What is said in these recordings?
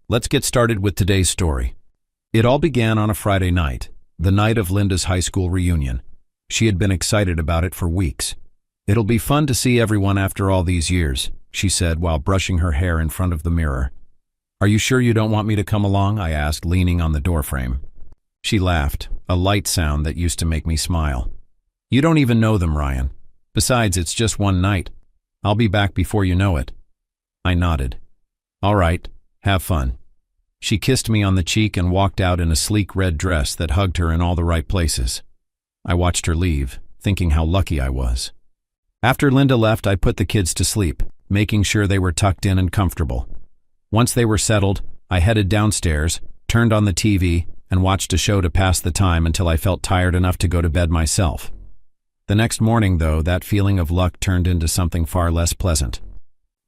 Let's get started with today's story. It all began on a Friday night, the night of Linda's high school reunion. She had been excited about it for weeks. "It'll be fun to see everyone after all these years," she said while brushing her hair in front of the mirror. "Are you sure you don't want me to come along?" I asked, leaning on the doorframe. She laughed, a light sound that used to make me smile. "You don't even know them, Ryan. Besides, it's just one night. I'll be back before you know it." I nodded. "All right, have fun." She kissed me on the cheek and walked out in a sleek red dress that hugged her in all the right places. I watched her leave, thinking how lucky I was. After Linda left, I put the kids to sleep, making sure they were tucked in and comfortable. Once they were settled, I headed downstairs, turned on the TV, and watched a show to pass the time until I felt tired enough to go to bed myself. The next morning, though, that feeling of luck turned into something far less pleasant.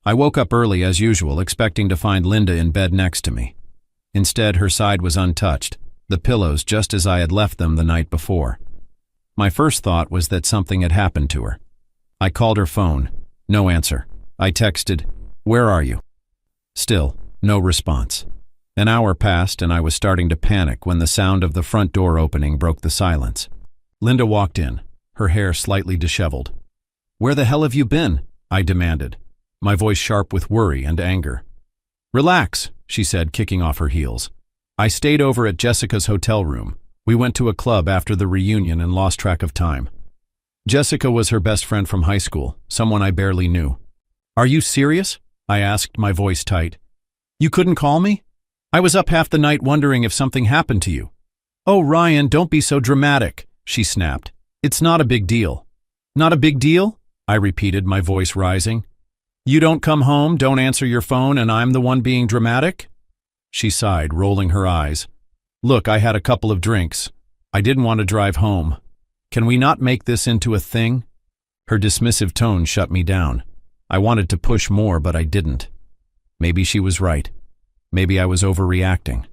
I woke up early as usual, expecting to find Linda in bed next to me. Instead, her side was untouched, the pillows just as I had left them the night before. My first thought was that something had happened to her. I called her phone. No answer. I texted, "Where are you?" Still, no response. An hour passed and I was starting to panic when the sound of the front door opening broke the silence. Linda walked in, her hair slightly disheveled. "Where the hell have you been?" I demanded, my voice sharp with worry and anger. "Relax," she said, kicking off her heels. "I stayed over at Jessica's hotel room. We went to a club after the reunion and lost track of time." Jessica was her best friend from high school, someone I barely knew. "Are you serious?" I asked, my voice tight. "You couldn't call me? I was up half the night wondering if something happened to you." "Oh, Ryan, don't be so dramatic," she snapped. "It's not a big deal." "Not a big deal?" I repeated, my voice rising. "You don't come home, don't answer your phone, and I'm the one being dramatic?" She sighed, rolling her eyes. "Look, I had a couple of drinks. I didn't want to drive home. Can we not make this into a thing?" Her dismissive tone shut me down. I wanted to push more, but I didn't. Maybe she was right. Maybe I was overreacting.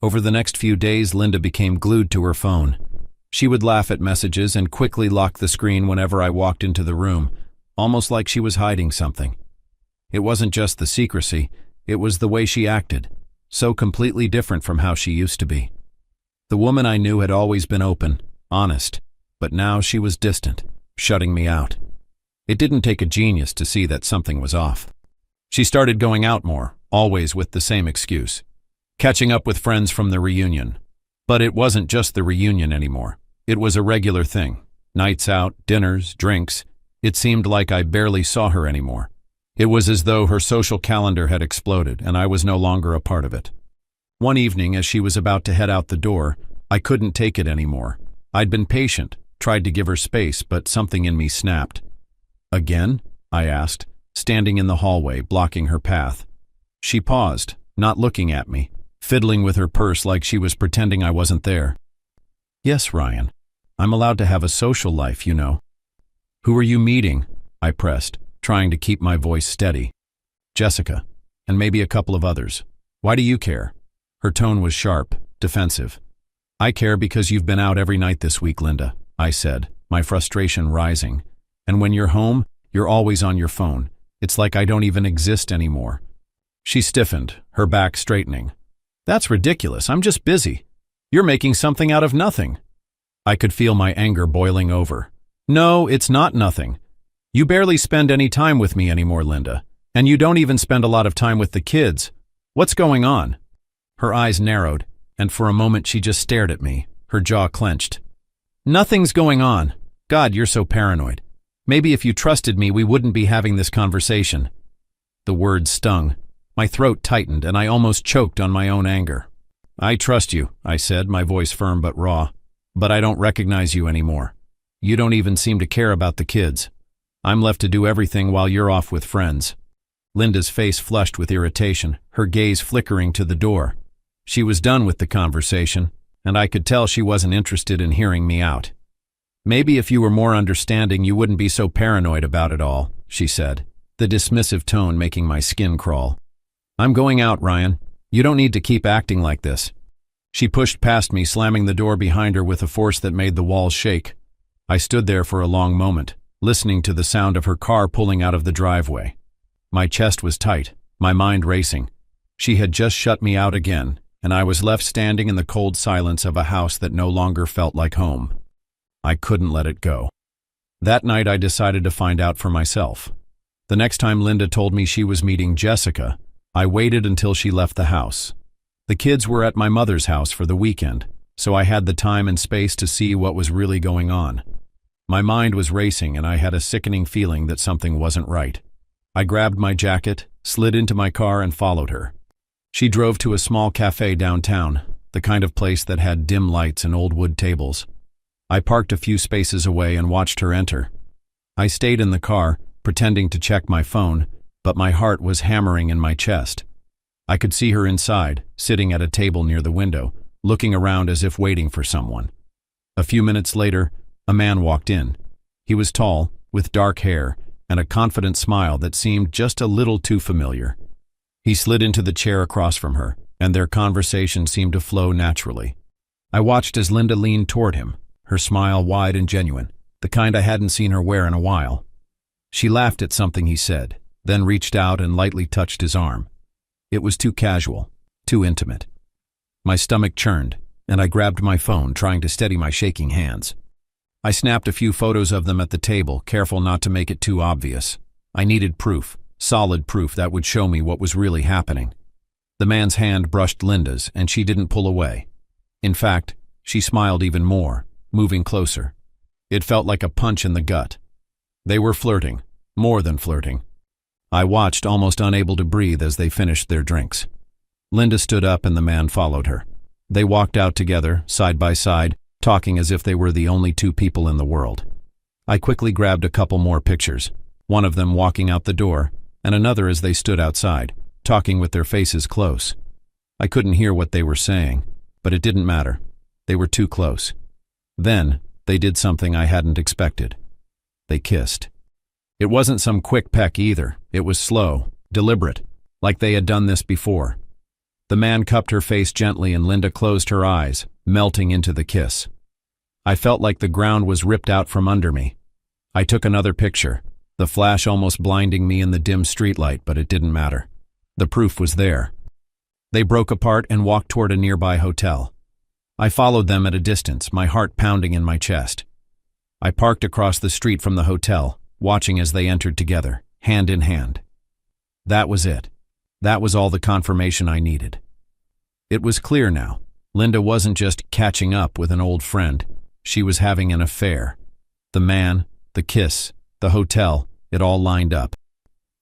Over the next few days, Linda became glued to her phone. She would laugh at messages and quickly lock the screen whenever I walked into the room, almost like she was hiding something. It wasn't just the secrecy, it was the way she acted, so completely different from how she used to be. The woman I knew had always been open, honest, but now she was distant, shutting me out. It didn't take a genius to see that something was off. She started going out more, always with the same excuse, catching up with friends from the reunion. But it wasn't just the reunion anymore. It was a regular thing. Nights out, dinners, drinks. It seemed like I barely saw her anymore. It was as though her social calendar had exploded, and I was no longer a part of it. One evening, as she was about to head out the door, I couldn't take it anymore. I'd been patient, tried to give her space, but something in me snapped. "Again?" I asked, standing in the hallway, blocking her path. She paused, not looking at me, fiddling with her purse like she was pretending I wasn't there. "Yes, Ryan. I'm allowed to have a social life, you know." "Who are you meeting?" I pressed, trying to keep my voice steady. "Jessica, and maybe a couple of others. Why do you care?" Her tone was sharp, defensive. "I care because you've been out every night this week, Linda," I said, my frustration rising. "And when you're home, you're always on your phone. It's like I don't even exist anymore." She stiffened, her back straightening. "That's ridiculous. I'm just busy. You're making something out of nothing." I could feel my anger boiling over. "No, it's not nothing. You barely spend any time with me anymore, Linda. And you don't even spend a lot of time with the kids. What's going on?" Her eyes narrowed, and for a moment she just stared at me, her jaw clenched. "Nothing's going on. God, you're so paranoid. Maybe if you trusted me, we wouldn't be having this conversation." The words stung. My throat tightened, and I almost choked on my own anger. "I trust you," I said, my voice firm but raw. "But I don't recognize you anymore. You don't even seem to care about the kids. I'm left to do everything while you're off with friends." Linda's face flushed with irritation, her gaze flickering to the door. She was done with the conversation, and I could tell she wasn't interested in hearing me out. "Maybe if you were more understanding, you wouldn't be so paranoid about it all," she said, the dismissive tone making my skin crawl. "I'm going out, Ryan. You don't need to keep acting like this." She pushed past me, slamming the door behind her with a force that made the walls shake. I stood there for a long moment, listening to the sound of her car pulling out of the driveway. My chest was tight, my mind racing. She had just shut me out again, and I was left standing in the cold silence of a house that no longer felt like home. I couldn't let it go. That night I decided to find out for myself. The next time Linda told me she was meeting Jessica, I waited until she left the house. The kids were at my mother's house for the weekend, so I had the time and space to see what was really going on. My mind was racing and I had a sickening feeling that something wasn't right. I grabbed my jacket, slid into my car and followed her. She drove to a small cafe downtown, the kind of place that had dim lights and old wood tables. I parked a few spaces away and watched her enter. I stayed in the car, pretending to check my phone, but my heart was hammering in my chest. I could see her inside, sitting at a table near the window, looking around as if waiting for someone. A few minutes later, a man walked in. He was tall, with dark hair, and a confident smile that seemed just a little too familiar. He slid into the chair across from her, and their conversation seemed to flow naturally. I watched as Linda leaned toward him, her smile wide and genuine, the kind I hadn't seen her wear in a while. She laughed at something he said, then reached out and lightly touched his arm. It was too casual, too intimate. My stomach churned, and I grabbed my phone, trying to steady my shaking hands. I snapped a few photos of them at the table, careful not to make it too obvious. I needed proof, solid proof that would show me what was really happening. The man's hand brushed Linda's, and she didn't pull away. In fact, she smiled even more, moving closer. It felt like a punch in the gut. They were flirting, more than flirting. I watched, almost unable to breathe as they finished their drinks. Linda stood up and the man followed her. They walked out together, side by side, talking as if they were the only two people in the world. I quickly grabbed a couple more pictures, one of them walking out the door, and another as they stood outside, talking with their faces close. I couldn't hear what they were saying, but it didn't matter. They were too close. Then, they did something I hadn't expected. They kissed. It wasn't some quick peck either. It was slow, deliberate, like they had done this before. The man cupped her face gently and Linda closed her eyes, melting into the kiss. I felt like the ground was ripped out from under me. I took another picture, the flash almost blinding me in the dim streetlight, but it didn't matter. The proof was there. They broke apart and walked toward a nearby hotel. I followed them at a distance, my heart pounding in my chest. I parked across the street from the hotel, watching as they entered together, hand in hand. That was it. That was all the confirmation I needed. It was clear now. Linda wasn't just catching up with an old friend. She was having an affair. The man, the kiss, the hotel, it all lined up.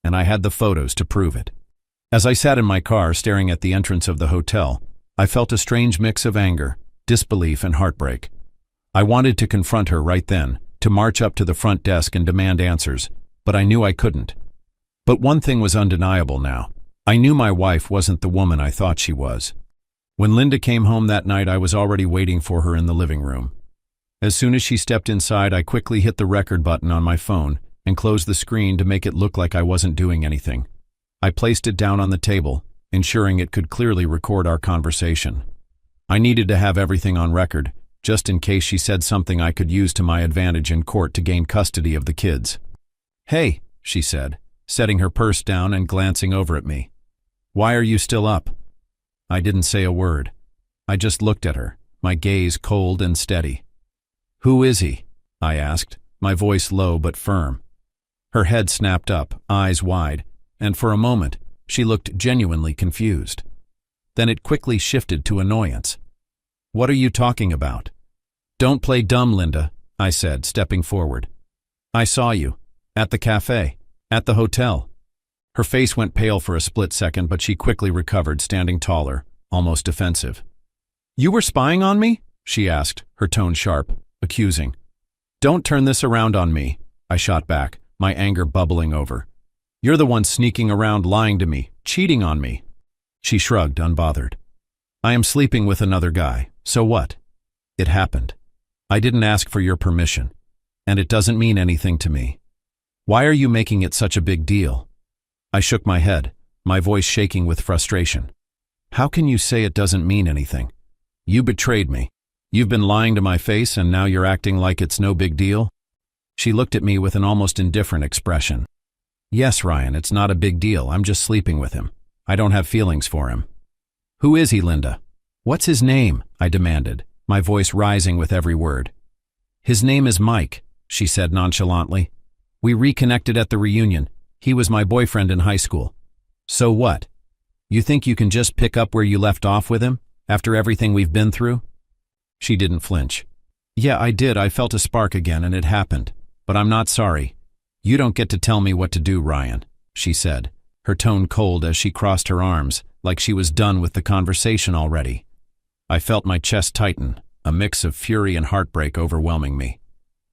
And I had the photos to prove it. As I sat in my car staring at the entrance of the hotel, I felt a strange mix of anger, disbelief, and heartbreak. I wanted to confront her right then, to march up to the front desk and demand answers, but I knew I couldn't. But one thing was undeniable now. I knew my wife wasn't the woman I thought she was. When Linda came home that night, I was already waiting for her in the living room. As soon as she stepped inside, I quickly hit the record button on my phone and closed the screen to make it look like I wasn't doing anything. I placed it down on the table, ensuring it could clearly record our conversation. I needed to have everything on record, just in case she said something I could use to my advantage in court to gain custody of the kids. "Hey," she said, setting her purse down and glancing over at me. "Why are you still up?" I didn't say a word. I just looked at her, my gaze cold and steady. "Who is he?" I asked, my voice low but firm. Her head snapped up, eyes wide, and for a moment, she looked genuinely confused. Then it quickly shifted to annoyance. "What are you talking about?" "Don't play dumb, Linda," I said, stepping forward. "I saw you. At the cafe. At the hotel." Her face went pale for a split second, but she quickly recovered, standing taller, almost defensive. "You were spying on me?" she asked, her tone sharp, accusing. "Don't turn this around on me," I shot back, my anger bubbling over. "You're the one sneaking around, lying to me, cheating on me." She shrugged, unbothered. "I am sleeping with another guy, so what? It happened. I didn't ask for your permission, and it doesn't mean anything to me. Why are you making it such a big deal?" I shook my head, my voice shaking with frustration. "How can you say it doesn't mean anything? You betrayed me. You've been lying to my face and now you're acting like it's no big deal?" She looked at me with an almost indifferent expression. "Yes, Ryan, it's not a big deal. I'm just sleeping with him. I don't have feelings for him. Who is he, Linda? What's his name? I demanded, my voice rising with every word. His name is Mike, she said nonchalantly. We reconnected at the reunion. He was my boyfriend in high school. So what? You think you can just pick up where you left off with him, after everything we've been through? She didn't flinch. Yeah, I did. I felt a spark again and it happened. But I'm not sorry. You don't get to tell me what to do, Ryan, she said, her tone cold as she crossed her arms, like she was done with the conversation already. I felt my chest tighten, a mix of fury and heartbreak overwhelming me.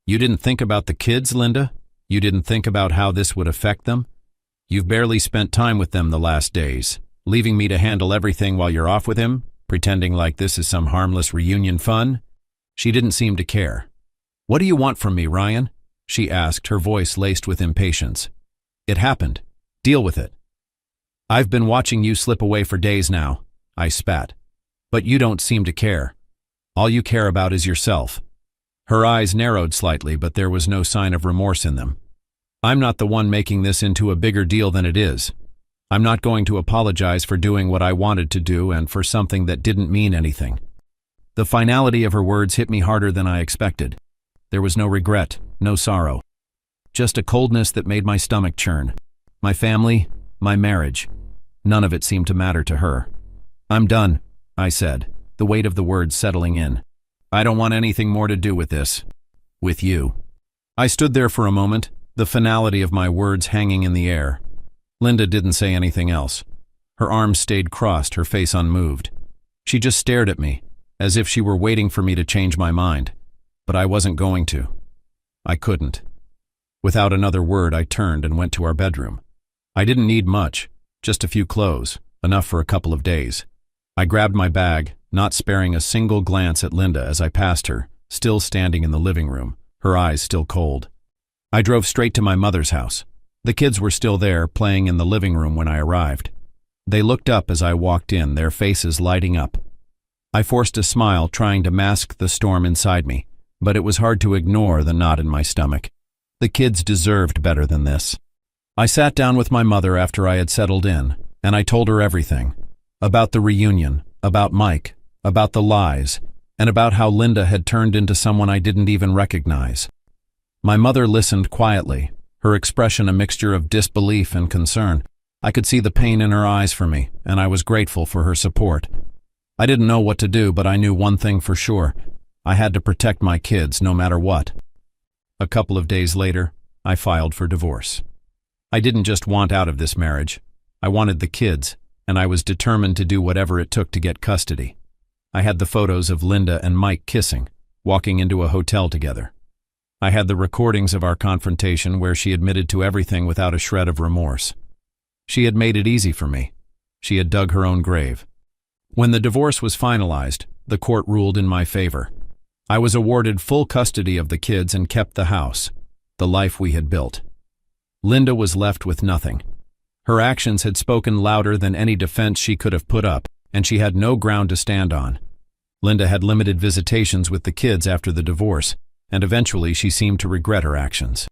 You didn't think about the kids, Linda? You didn't think about how this would affect them? You've barely spent time with them the last days, leaving me to handle everything while you're off with him, pretending like this is some harmless reunion fun? She didn't seem to care. What do you want from me, Ryan? She asked, her voice laced with impatience. It happened. Deal with it. I've been watching you slip away for days now, I spat. But you don't seem to care. All you care about is yourself. Her eyes narrowed slightly, but there was no sign of remorse in them. I'm not the one making this into a bigger deal than it is. I'm not going to apologize for doing what I wanted to do and for something that didn't mean anything. The finality of her words hit me harder than I expected. There was no regret, no sorrow. Just a coldness that made my stomach churn. My family, my marriage. None of it seemed to matter to her. I'm done, I said, the weight of the words settling in. I don't want anything more to do with this. With you. I stood there for a moment, the finality of my words hanging in the air. Linda didn't say anything else. Her arms stayed crossed, her face unmoved. She just stared at me, as if she were waiting for me to change my mind. But I wasn't going to. I couldn't. Without another word, I turned and went to our bedroom. I didn't need much, just a few clothes, enough for a couple of days. I grabbed my bag, not sparing a single glance at Linda as I passed her, still standing in the living room, her eyes still cold. I drove straight to my mother's house. The kids were still there, playing in the living room when I arrived. They looked up as I walked in, their faces lighting up. I forced a smile, trying to mask the storm inside me, but it was hard to ignore the knot in my stomach. The kids deserved better than this. I sat down with my mother after I had settled in, and I told her everything. About the reunion, about Mike, about the lies, and about how Linda had turned into someone I didn't even recognize. My mother listened quietly, her expression a mixture of disbelief and concern. I could see the pain in her eyes for me, and I was grateful for her support. I didn't know what to do, but I knew one thing for sure. I had to protect my kids no matter what. A couple of days later, I filed for divorce. I didn't just want out of this marriage. I wanted the kids, and I was determined to do whatever it took to get custody. I had the photos of Linda and Mike kissing, walking into a hotel together. I had the recordings of our confrontation where she admitted to everything without a shred of remorse. She had made it easy for me. She had dug her own grave. When the divorce was finalized, the court ruled in my favor. I was awarded full custody of the kids and kept the house, the life we had built. Linda was left with nothing. Her actions had spoken louder than any defense she could have put up, and she had no ground to stand on. Linda had limited visitations with the kids after the divorce, and eventually she seemed to regret her actions.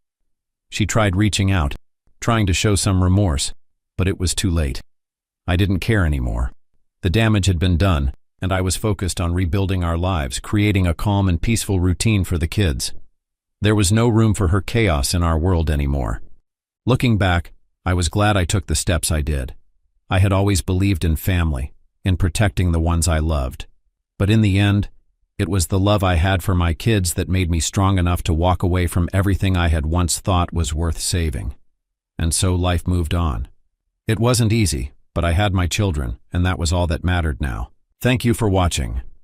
She tried reaching out, trying to show some remorse, but it was too late. I didn't care anymore. The damage had been done, and I was focused on rebuilding our lives, creating a calm and peaceful routine for the kids. There was no room for her chaos in our world anymore. Looking back, I was glad I took the steps I did. I had always believed in family, in protecting the ones I loved. But in the end, it was the love I had for my kids that made me strong enough to walk away from everything I had once thought was worth saving. And so life moved on. It wasn't easy, but I had my children, and that was all that mattered now. Thank you for watching.